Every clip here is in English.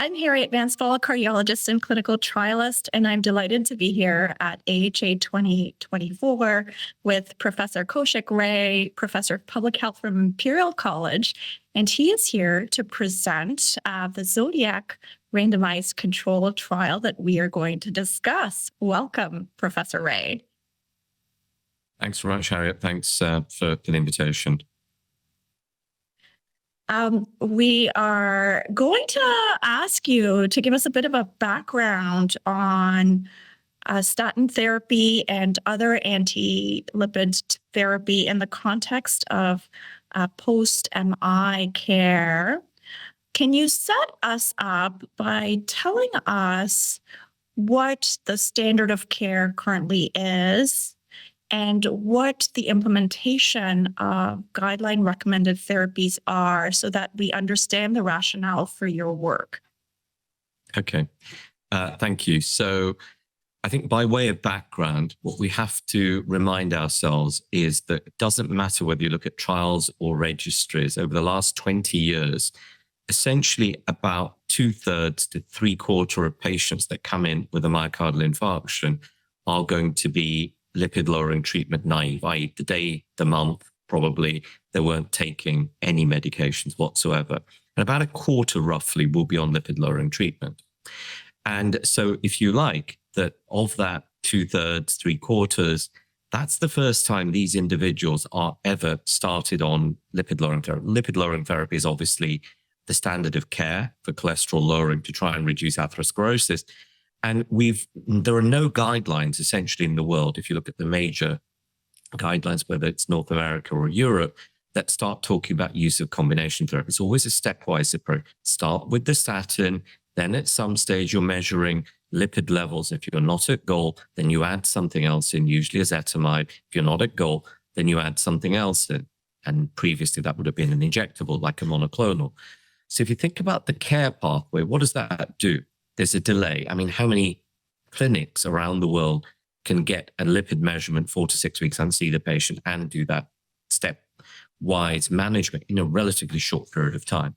I'm Harriette Van Spall, a cardiologist and clinical trialist, and I'm delighted to be here at AHA 2024 with Professor Kausik Ray, Professor of Public Health from Imperial College, and he is here to present the ZODIAC randomized control trial that we are going to discuss. Welcome, Professor Ray. Thanks very much, Harriet. Thanks for the invitation. We are going to ask you to give us a bit of a background on statin therapy and other anti-lipid therapy in the context of post-MI care. Can you set us up by telling us what the standard of care currently is and what the implementation of guideline recommended therapies are so that we understand the rationale for your work? Okay, thank you. So I think by way of background, what we have to remind ourselves is that it doesn't matter whether you look at trials or registries. Over the last 20 years, essentially about 2/3 to 3/4 of patients that come in with a myocardial infarction are going to be lipid-lowering treatment naive, i.e. the day, the month, probably, they weren't taking any medications whatsoever. And about 1/4 roughly will be on lipid-lowering treatment. And so if you like, that of that 2/3, 3/4, that's the first time these individuals are ever started on lipid-lowering therapy. Lipid-lowering therapy is obviously the standard of care for cholesterol lowering to try and reduce atherosclerosis. And there are no guidelines essentially in the world, if you look at the major guidelines, whether it's North America or Europe, that start talking about use of combination therapy. It's always a stepwise approach. Start with the statin, then at some stage you're measuring lipid levels. If you're not at goal, then you add something else in, usually ezetimibe. If you're not at goal, then you add something else in. And previously that would have been an injectable, like a monoclonal. So if you think about the care pathway, what does that do? There's a delay. I mean, how many clinics around the world can get a lipid measurement 4 to 6 weeks and see the patient and do that stepwise management in a relatively short period of time?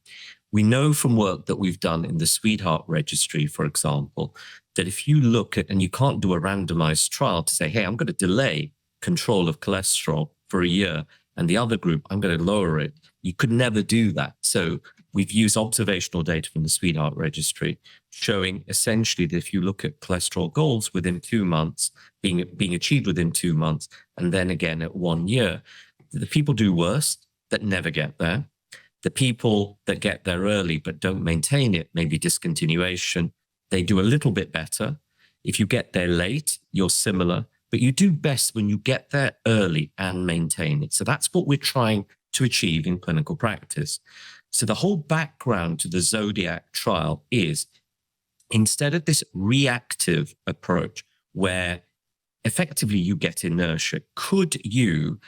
We know from work that we've done in the Sweetheart Registry, for example, that if you look at, and you can't do a randomized trial to say, hey, I'm going to delay control of cholesterol for a year, and the other group, I'm going to lower it. You could never do that. So we've used observational data from the Sweetheart Registry showing essentially that if you look at cholesterol goals within 2 months, being achieved within 2 months, and then again at 1 year, the people do worse that never get there. The people that get there early but don't maintain it, maybe discontinuation, they do a little bit better. If you get there late, you're similar, but you do best when you get there early and maintain it. So that's what we're trying to achieve in clinical practice. So the whole background to the ZODIAC trial is, instead of this reactive approach where effectively you get inertia, could you,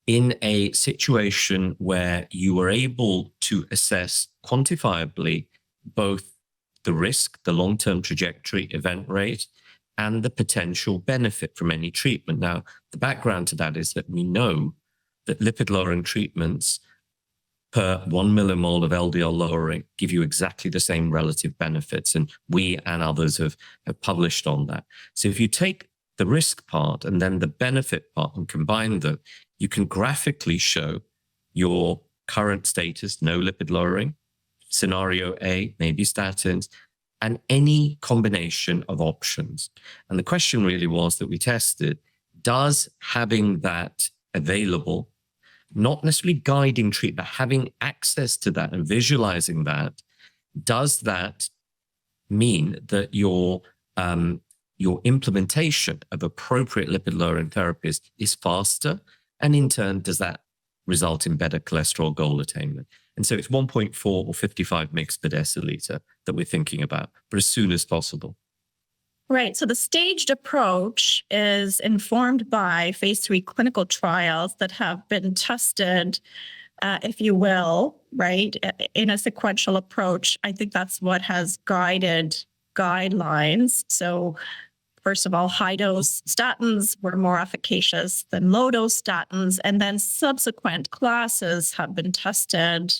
in a situation where you were able to assess quantifiably both the risk, the long-term trajectory, event rate, and the potential benefit from any treatment? Now, the background to that is that we know that lipid-lowering treatments per 1 millimole of LDL lowering give you exactly the same relative benefits. And we and others have published on that. So if you take the risk part and then the benefit part and combine them, you can graphically show your current status, no lipid lowering, scenario A, maybe statins, and any combination of options. And the question really was that we tested, does having that available, not necessarily guiding treatment, having access to that and visualizing that, does that mean that your implementation of appropriate lipid-lowering therapies is faster? And in turn, does that result in better cholesterol goal attainment? And so it's 1.4 or 55 mg per deciliter that we're thinking about, but as soon as possible. Right. So the staged approach is informed by phase 3 clinical trials that have been tested, if you will, right, in a sequential approach. I think that's what has guided guidelines. So first of all, high-dose statins were more efficacious than low-dose statins, and then subsequent classes have been tested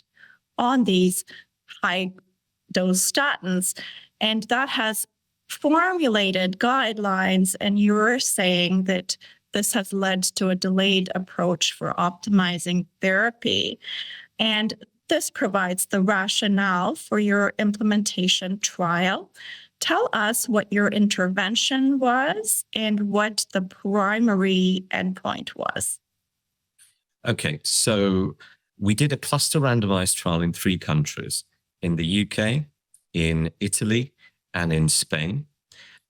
on these high dose statins. And that has formulated guidelines. And you're saying that this has led to a delayed approach for optimizing therapy. And this provides the rationale for your implementation trial. Tell us what your intervention was and what the primary endpoint was. Okay, so we did a cluster randomized trial in 3 countries, in the UK, in Italy, and in Spain.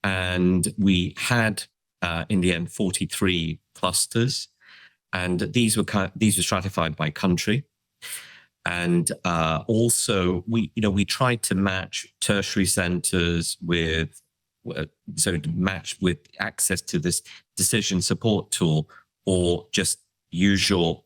And we had, in the end, 43 clusters. And these were stratified by country. And also, we tried to match tertiary centers with, to match with access to this decision support tool, or just usual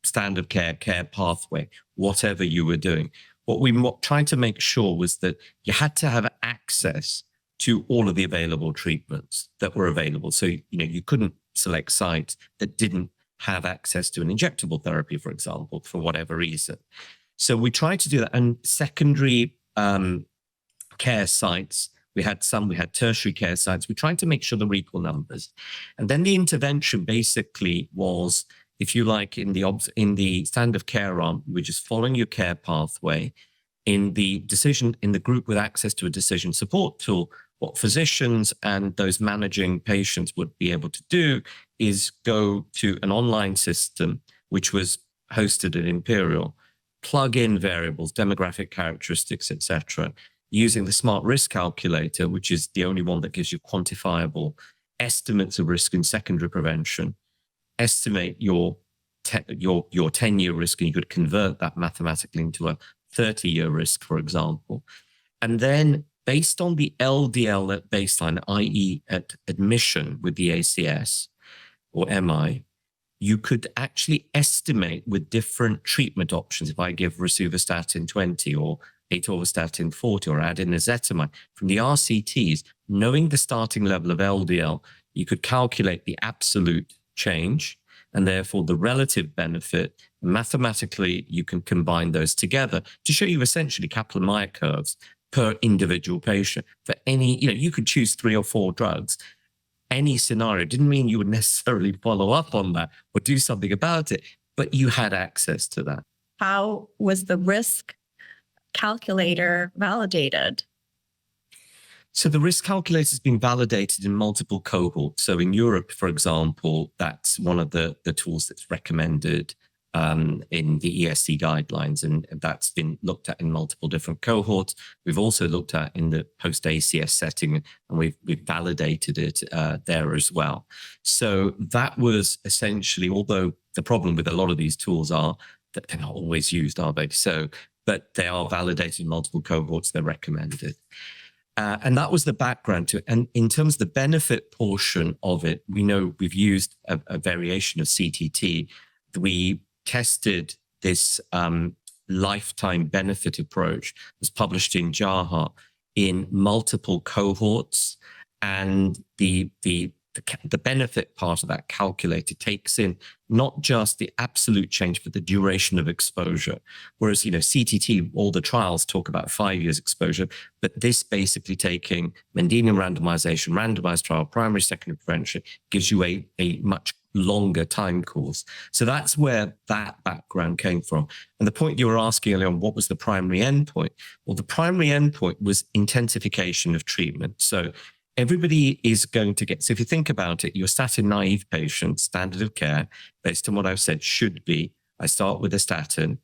standard care pathway, whatever you were doing. What we tried to make sure was that you had to have access to all of the available treatments that were available. So, you couldn't select sites that didn't have access to an injectable therapy, for example, for whatever reason. So we tried to do that. And secondary care sites, we had tertiary care sites. We tried to make sure there were equal numbers. And then the intervention basically was, if you like, in the standard of care arm, we're just following your care pathway. In the group with access to a decision support tool, what physicians and those managing patients would be able to do is go to an online system, which was hosted at Imperial, plug in variables, demographic characteristics, etc., using the smart risk calculator, which is the only one that gives you quantifiable estimates of risk in secondary prevention, estimate your 10-year risk, and you could convert that mathematically into a 30-year risk, for example. And then based on the LDL at baseline, i.e. at admission with the ACS or MI, you could actually estimate with different treatment options. If I give rosuvastatin 20 or atorvastatin 40 or add in ezetimibe, from the RCTs, knowing the starting level of LDL, you could calculate the absolute change and therefore the relative benefit. Mathematically, you can combine those together to show you essentially Kaplan-Meier curves per individual patient. For any, you could choose 3 or 4 drugs. Any scenario didn't mean you would necessarily follow up on that or do something about it, but you had access to that. How was the risk calculator validated? So the risk calculator has been validated in multiple cohorts. So in Europe, for example, that's one of the tools that's recommended in the ESC guidelines, and that's been looked at in multiple different cohorts. We've also looked at in the post-ACS setting, and we've validated it there as well. So that was essentially, although the problem with a lot of these tools are that they're not always used, are they? So, but they are validated in multiple cohorts, they're recommended. And that was the background to it. And in terms of the benefit portion of it, we know we've used a variation of CTT. We tested this lifetime benefit approach. It was published in JAHA in multiple cohorts, and the benefit part of that calculator takes in not just the absolute change, but the duration of exposure. Whereas, CTT, all the trials talk about 5 years exposure, but this basically taking Mendelian randomization, randomized trial, primary, secondary prevention, gives you a much longer time course. So that's where that background came from. And the point you were asking earlier on, what was the primary endpoint? Well, the primary endpoint was intensification of treatment. So everybody is going to get, so if you think about it, your statin naive patient, standard of care, based on what I've said, should be, I start with a statin,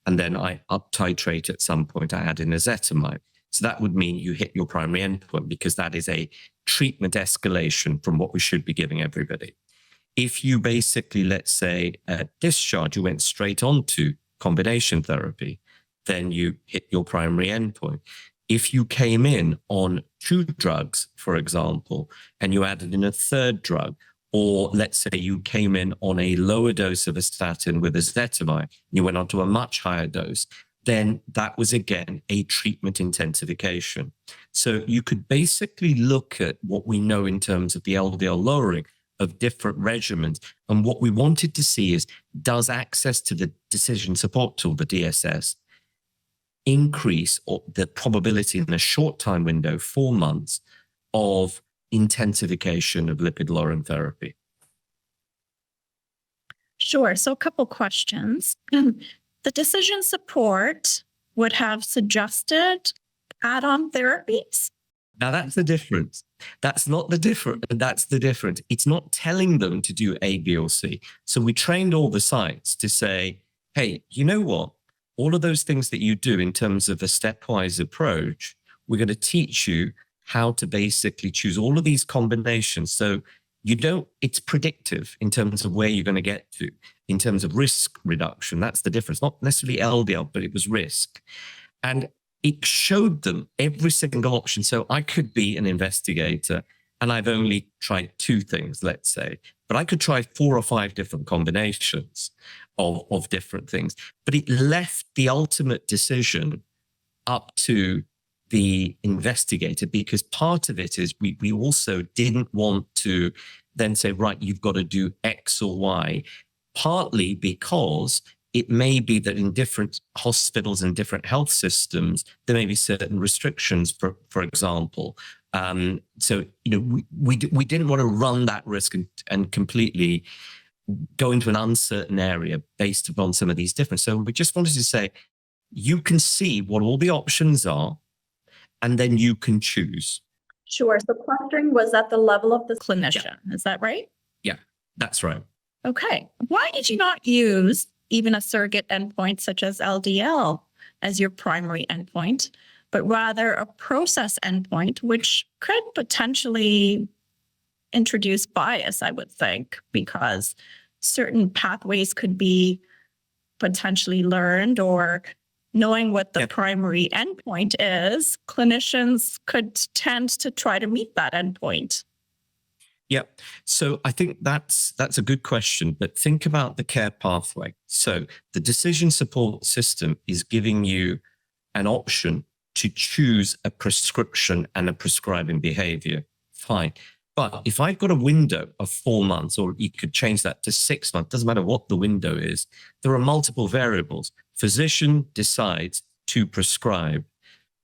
and then I up titrate at some point, I add in ezetimibe. So that would mean you hit your primary endpoint, because that is a treatment escalation from what we should be giving everybody. If you basically, let's say at discharge, you went straight on to combination therapy, then you hit your primary endpoint. If you came in on 2 drugs, for example, and you added in a 3rd drug, or let's say you came in on a lower dose of a statin with ezetimibe, you went on to a much higher dose, then that was again a treatment intensification. So you could basically look at what we know in terms of the LDL lowering of different regimens. And what we wanted to see is, does access to the decision support tool, the DSS, increase or the probability in a short time window, 4 months, of intensification of lipid-lowering therapy. Sure. So a couple questions. The decision support would have suggested add-on therapies. Now that's the difference. That's not the difference. That's the difference. It's not telling them to do A, B, or C. So we trained all the sites to say, hey, you know what? All of those things that you do in terms of a stepwise approach, we're going to teach you how to basically choose all of these combinations. So you don't, it's predictive in terms of where you're going to get to, in terms of risk reduction. That's the difference. Not necessarily LDL, but it was risk. And it showed them every single option. So I could be an investigator and I've only tried 2 things, let's say, but I could try 4 or 5 different combinations of different things. But it left the ultimate decision up to the investigator, because part of it is we also didn't want to then say, right, you've got to do X or Y, partly because it may be that in different hospitals and different health systems, there may be certain restrictions, for example. So, we didn't want to run that risk and completely go into an uncertain area based upon some of these differences. So we just wanted to say, you can see what all the options are, and then you can choose. Sure. So clustering was at the level of the clinician. Yeah. Is that right? Yeah, that's right. Okay. Why did you not use even a surrogate endpoint such as LDL as your primary endpoint, but rather a process endpoint, which could potentially introduce bias, I would think, because certain pathways could be potentially learned, or knowing what the primary endpoint is, clinicians could tend to try to meet that endpoint. Yeah. So I think that's a good question, but think about the care pathway. So the decision support system is giving you an option to choose a prescription and a prescribing behavior. Fine. But if I've got a window of 4 months, or you could change that to 6 months, doesn't matter what the window is, there are multiple variables. Physician decides to prescribe.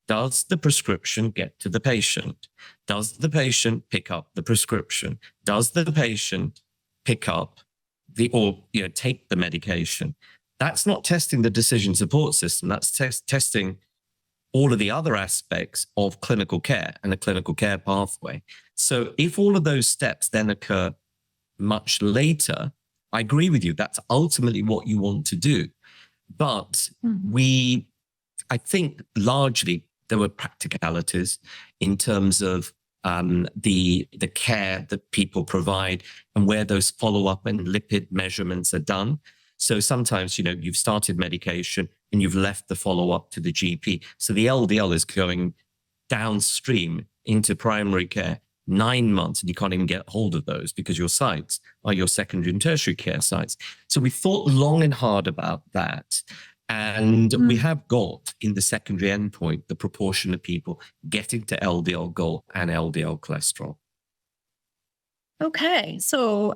Does the prescription get to the patient? Does the patient pick up the prescription? Does the patient pick up take the medication? That's not testing the decision support system. That's testing all of the other aspects of clinical care and the clinical care pathway. So if all of those steps then occur much later, I agree with you. That's ultimately what you want to do. But I think largely there were practicalities in terms of the care that people provide and where those follow-up and lipid measurements are done. So sometimes, you've started medication and you've left the follow-up to the GP. So the LDL is going downstream into primary care 9 months, and you can't even get hold of those because your sites are your secondary and tertiary care sites. So we thought long and hard about that. And we have got in the secondary endpoint the proportion of people getting to LDL goal and LDL cholesterol. Okay, so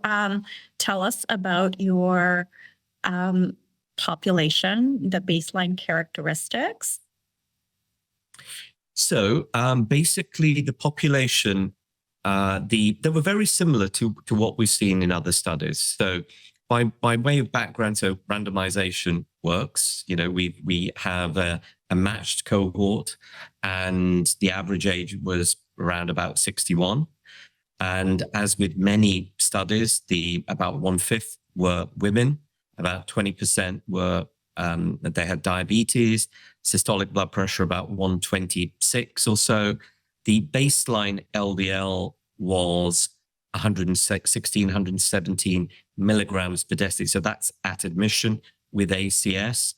tell us about your population, the baseline characteristics. So basically the population, they were very similar to what we've seen in other studies. So by way of background, so randomization works. We have a matched cohort, and the average age was around about 61. And as with many studies, about 1/5 were women, about 20% were they had diabetes, systolic blood pressure about 126 or so. The baseline LDL was 116, 117 milligrams per deciliter. So that's at admission with ACS.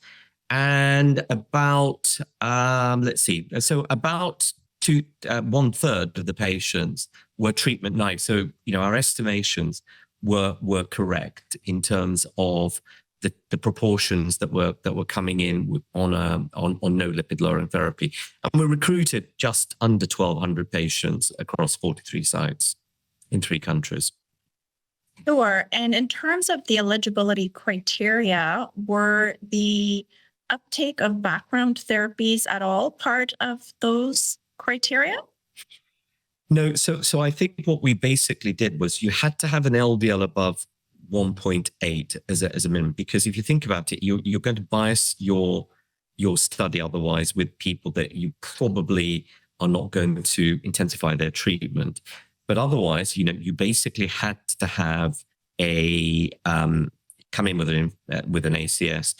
And about, so about 1/3 of the patients were treatment naive. So, our estimations were correct in terms of the proportions that were coming in on no lipid lowering therapy. And we recruited just under 1,200 patients across 43 sites in 3 countries. Sure. And in terms of the eligibility criteria, were the uptake of background therapies at all part of those criteria? No, so I think what we basically did was you had to have an LDL above 1.8 as a minimum, because if you think about it, you're going to bias your study otherwise with people that you probably are not going to intensify their treatment. But otherwise, you basically had to have a come in with an ACS.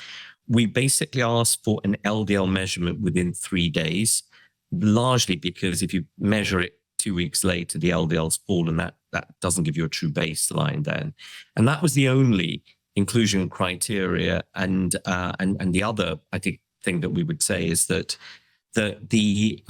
We basically asked for an LDL measurement within 3 days, largely because if you measure it 2 weeks later, the LDL's fallen. That doesn't give you a true baseline then. And that was the only inclusion criteria. And the other, I think, thing that we would say is that the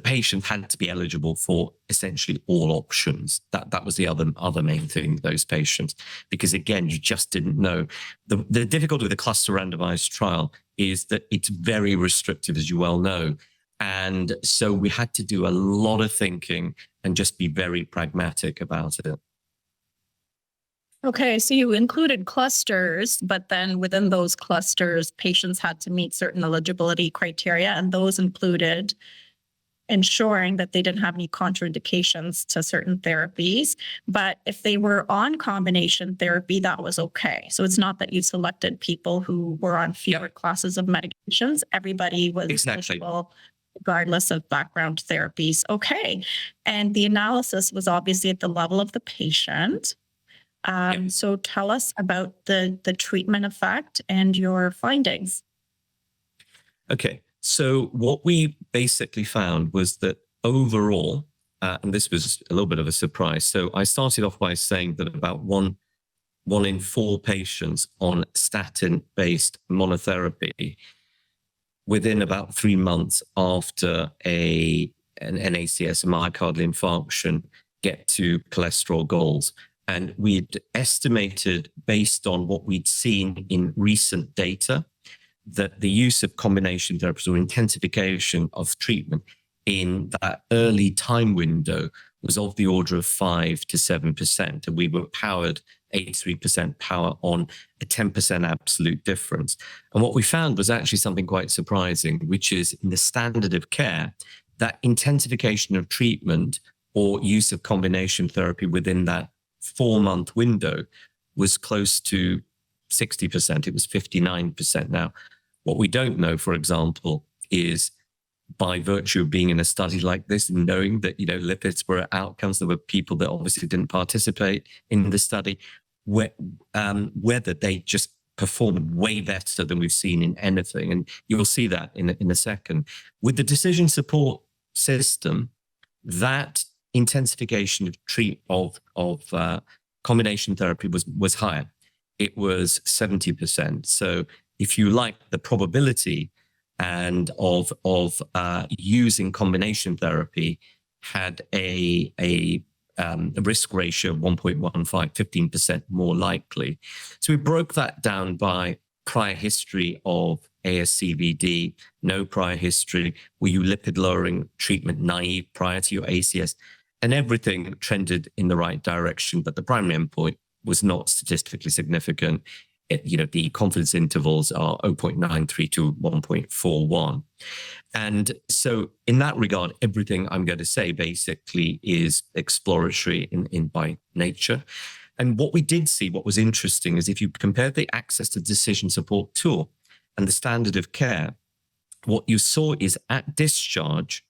patient had to be eligible for essentially all options. That was the other main thing, those patients, because again, you just didn't know. The difficulty with the cluster randomized trial is that it's very restrictive, as you well know. And so we had to do a lot of thinking and just be very pragmatic about it. Okay, so you included clusters, but then within those clusters, patients had to meet certain eligibility criteria, and those included ensuring that they didn't have any contraindications to certain therapies. But if they were on combination therapy, that was okay. So it's not that you selected people who were on fewer classes of medications. Everybody was eligible regardless of background therapies. Okay. And the analysis was obviously at the level of the patient. So tell us about the treatment effect and your findings. Okay. So what we basically found was that overall, and this was a little bit of a surprise. So I started off by saying that about one in 4 patients on statin-based monotherapy within about 3 months after an ACS, a myocardial infarction, get to cholesterol goals. And we'd estimated, based on what we'd seen in recent data, that the use of combination therapies or intensification of treatment in that early time window was of the order of 5 to 7%. And we were powered 83% power on a 10% absolute difference. And what we found was actually something quite surprising, which is in the standard of care, that intensification of treatment or use of combination therapy within that 4-month window was close to 60%. It was 59%. Now, what we don't know, for example, is by virtue of being in a study like this and knowing that, lipids were outcomes, there were people that obviously didn't participate in the study, whether they just performed way better than we've seen in anything. And you will see that in a second. With the decision support system, that intensification of combination therapy was higher. It was 70%. So if you like, the probability and of using combination therapy had a risk ratio of 1.15, 15% more likely. So we broke that down by prior history of ASCVD, no prior history, were you lipid-lowering treatment naive prior to your ACS, and everything trended in the right direction, but the primary endpoint was not statistically significant. The confidence intervals are 0.93 to 1.41. And so in that regard, everything I'm going to say basically is exploratory in by nature. And what we did see, what was interesting, is if you compare the access to decision support tool and the standard of care, what you saw is at discharge,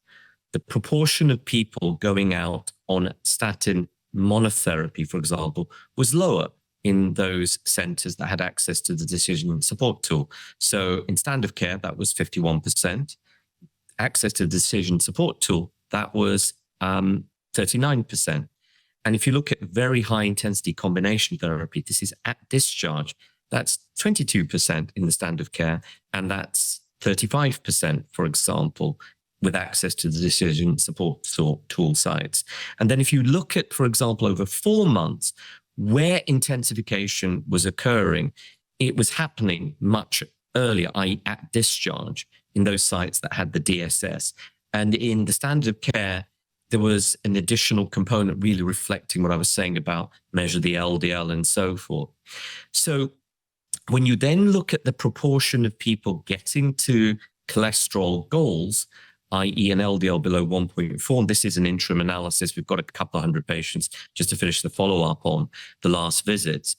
the proportion of people going out on statin monotherapy, for example, was lower in those centers that had access to the decision support tool. So in standard of care, that was 51%. Access to the decision support tool, that was 39%. And if you look at very high intensity combination therapy, this is at discharge, that's 22% in the standard of care, and that's 35%, for example, with access to the decision support tool sites. And then if you look at, for example, over 4 months, where intensification was occurring, it was happening much earlier, i.e. at discharge, in those sites that had the DSS. And in the standard of care, there was an additional component really reflecting what I was saying about measure the LDL and so forth. So when you then look at the proportion of people getting to cholesterol goals, i.e. an LDL below 1.4, and this is an interim analysis, we've got a couple of hundred patients just to finish the follow-up on the last visits.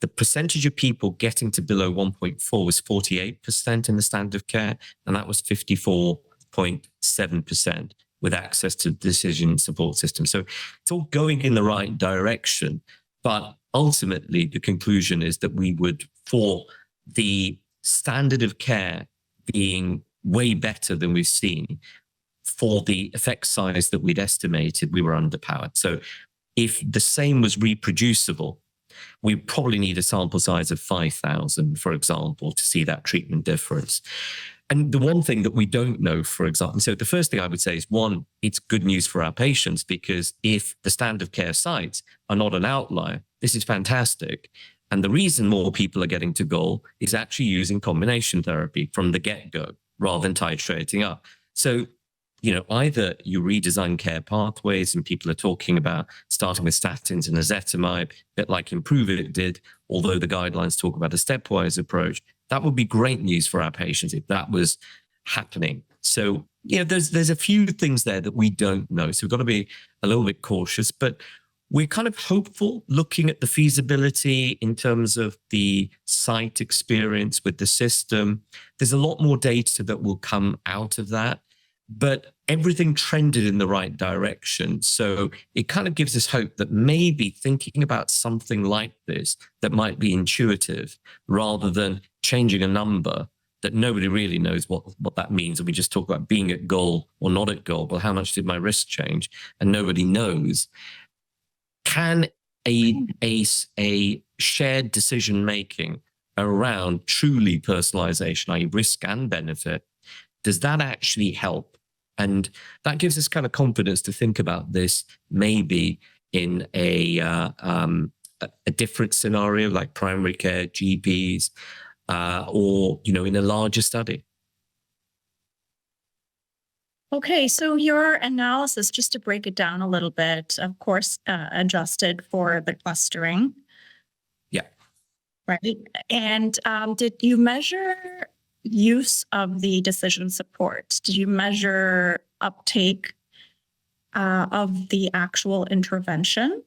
The percentage of people getting to below 1.4 was 48% in the standard of care, and that was 54.7% with access to decision support system. So it's all going in the right direction. But ultimately, the conclusion is that we would, for the standard of care being way better than we've seen, for the effect size that we'd estimated, we were underpowered. So if the same was reproducible, we probably need a sample size of 5,000, for example, to see that treatment difference. And the one thing that we don't know, for example, so the first thing I would say is, one, it's good news for our patients, because if the standard of care sites are not an outlier, this is fantastic. And the reason more people are getting to goal is actually using combination therapy from the get-go rather than titrating up. So, either you redesign care pathways, and people are talking about starting with statins and ezetimibe, a bit like IMPROVE-IT did, although the guidelines talk about a stepwise approach. That would be great news for our patients if that was happening. So, there's a few things there that we don't know. So we've got to be a little bit cautious, but we're kind of hopeful looking at the feasibility in terms of the site experience with the system. There's a lot more data that will come out of that, but everything trended in the right direction. So it kind of gives us hope that maybe thinking about something like this that might be intuitive rather than changing a number that nobody really knows what that means. And we just talk about being at goal or not at goal. Well, how much did my risk change? And nobody knows. Can a shared decision making around truly personalization, i.e. risk and benefit, does that actually help? And that gives us kind of confidence to think about this maybe in a different scenario like primary care, GPs, or in a larger study. Okay, so your analysis, just to break it down a little bit, of course, adjusted for the clustering. Yeah. Right. And did you measure use of the decision support? Did you measure uptake of the actual intervention?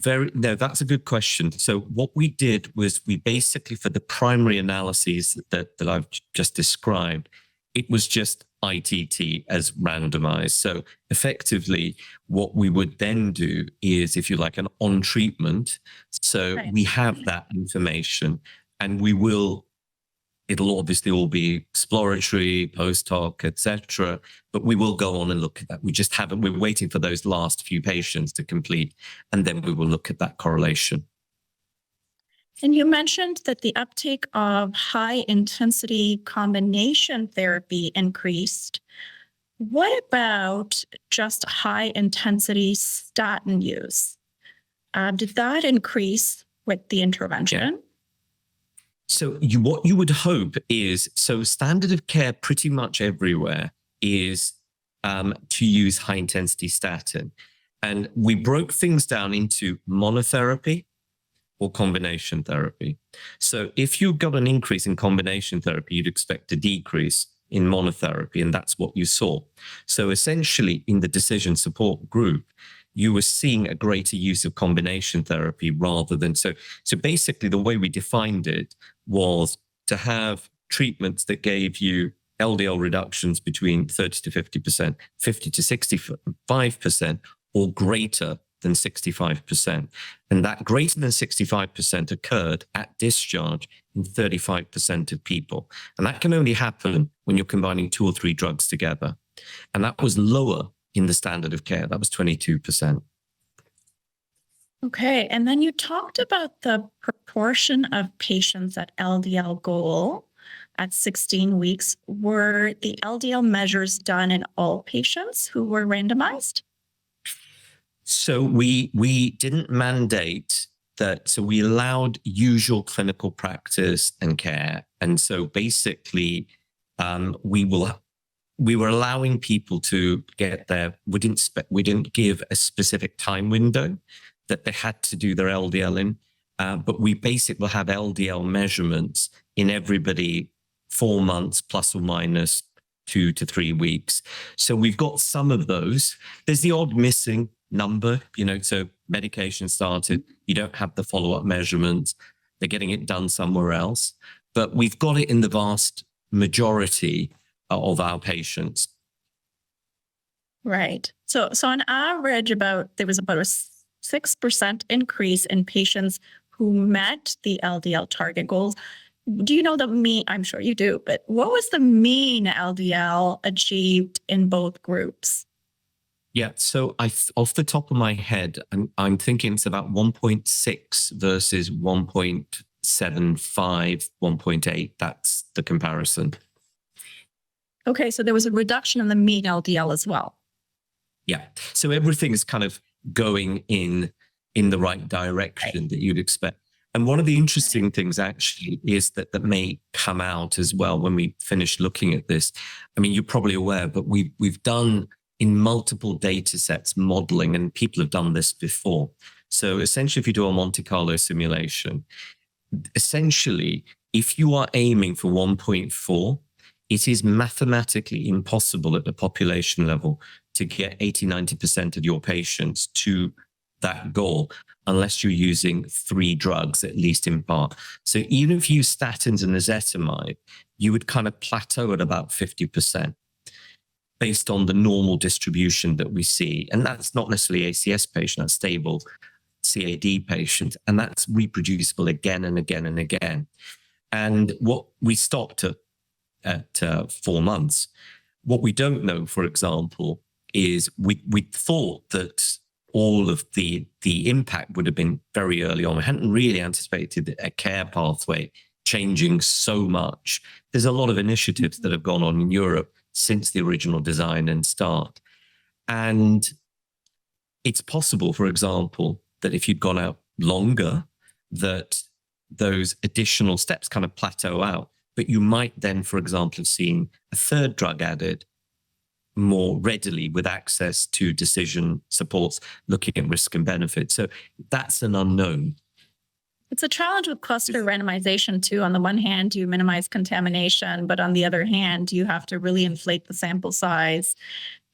No, that's a good question. So what we did was we basically, for the primary analyses that I've just described, it was just ITT as randomized. So effectively, what we would then do is, if you like, an on treatment. So Right. we have that information, and it'll obviously all be exploratory, post hoc, etc. But we will go on and look at that. We're waiting for those last few patients to complete, and then we will look at that correlation. And you mentioned that the uptake of high-intensity combination therapy increased. What about just high-intensity statin use? Did that increase with the intervention? Yeah. So what you would hope is, standard of care pretty much everywhere is to use high-intensity statin. And we broke things down into monotherapy or combination therapy. So if you've got an increase in combination therapy, you'd expect a decrease in monotherapy, and that's what you saw. So essentially, in the decision support group, you were seeing a greater use of combination therapy rather than... So basically, the way we defined it was to have treatments that gave you LDL reductions between 30 to 50%, 50 to 65%, or greater than 65%. And that greater than 65% occurred at discharge in 35% of people. And that can only happen when you're combining 2 or 3 drugs together. And that was lower in the standard of care. That was 22%. Okay. And then you talked about the proportion of patients at LDL goal at 16 weeks. Were the LDL measures done in all patients who were randomized? So we didn't mandate that. So we allowed usual clinical practice and care. And so basically, we were allowing people to get there. We didn't give a specific time window that they had to do their LDL in. but we basically will have LDL measurements in everybody 4 months plus or minus 2 to 3 weeks. So we've got some of those. There's the odd missing number, so medication started, you don't have the follow-up measurements, they're getting it done somewhere else. But we've got it in the vast majority of our patients. Right. So on average, there was about a 6% increase in patients who met the LDL target goals. Do you know the mean? I'm sure you do, but what was the mean LDL achieved in both groups? Yeah, so off the top of my head, I'm thinking it's about 1.6 versus 1.75, 1.8. That's the comparison. Okay, so there was a reduction in the mean LDL as well. Yeah, so everything is kind of going in the right direction that you'd expect. And one of the interesting things actually is that may come out as well when we finish looking at this. I mean, you're probably aware, but we've done in multiple data sets modeling, and people have done this before. So essentially, if you do a Monte Carlo simulation, essentially, if you are aiming for 1.4, it is mathematically impossible at the population level to get 80-90% of your patients to that goal unless you're using 3 drugs, at least in part. So even if you use statins and ezetimibe, you would kind of plateau at about 50% based on the normal distribution that we see. And that's not necessarily ACS patient, that's stable CAD patient, and that's reproducible again and again and again. And what we stopped at 4 months. What we don't know, for example, is we thought that all of the impact would have been very early on. We hadn't really anticipated a care pathway changing so much. There's a lot of initiatives that have gone on in Europe since the original design and start. And it's possible, for example, that if you'd gone out longer, that those additional steps kind of plateau out. But you might then, for example, have seen a third drug added more readily with access to decision supports, looking at risk and benefit. So that's an unknown. It's a challenge with cluster randomization too. On the one hand, you minimize contamination, but on the other hand, you have to really inflate the sample size.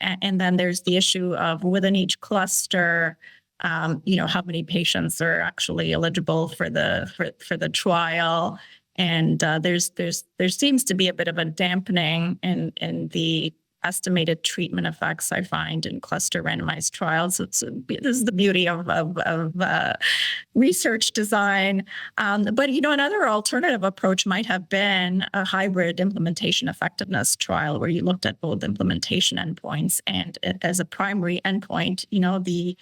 And then there's the issue of within each cluster, how many patients are actually eligible for the trial. And there seems to be a bit of a dampening in the estimated treatment effects I find in cluster randomized trials. This is the beauty of research design. But another alternative approach might have been a hybrid implementation effectiveness trial where you looked at both implementation endpoints and as a primary endpoint, the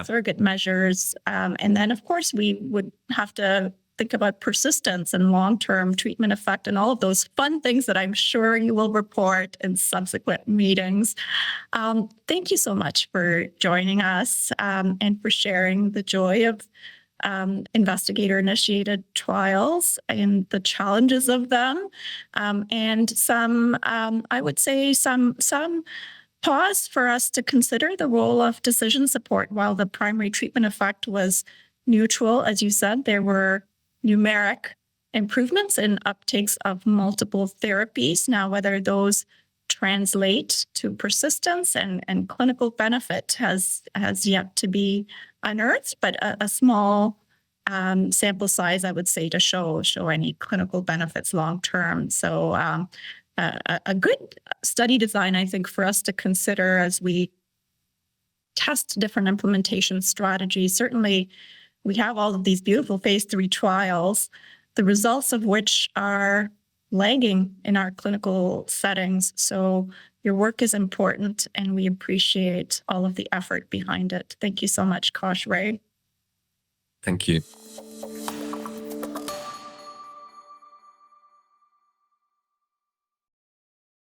surrogate measures. And then, of course, we would have to think about persistence and long-term treatment effect and all of those fun things that I'm sure you will report in subsequent meetings. Thank you so much for joining us and for sharing the joy of investigator-initiated trials and the challenges of them, and some, I would say, some pause for us to consider the role of decision support. While the primary treatment effect was neutral, as you said, there were numeric improvements in uptakes of multiple therapies. Now, whether those translate to persistence and clinical benefit has yet to be unearthed, but a small sample size, I would say, to show any clinical benefits long term. So a good study design, I think, for us to consider as we test different implementation strategies. Certainly, we have all of these beautiful phase 3 trials, the results of which are lagging in our clinical settings. So your work is important, and we appreciate all of the effort behind it. Thank you so much, Kausik Ray. Thank you.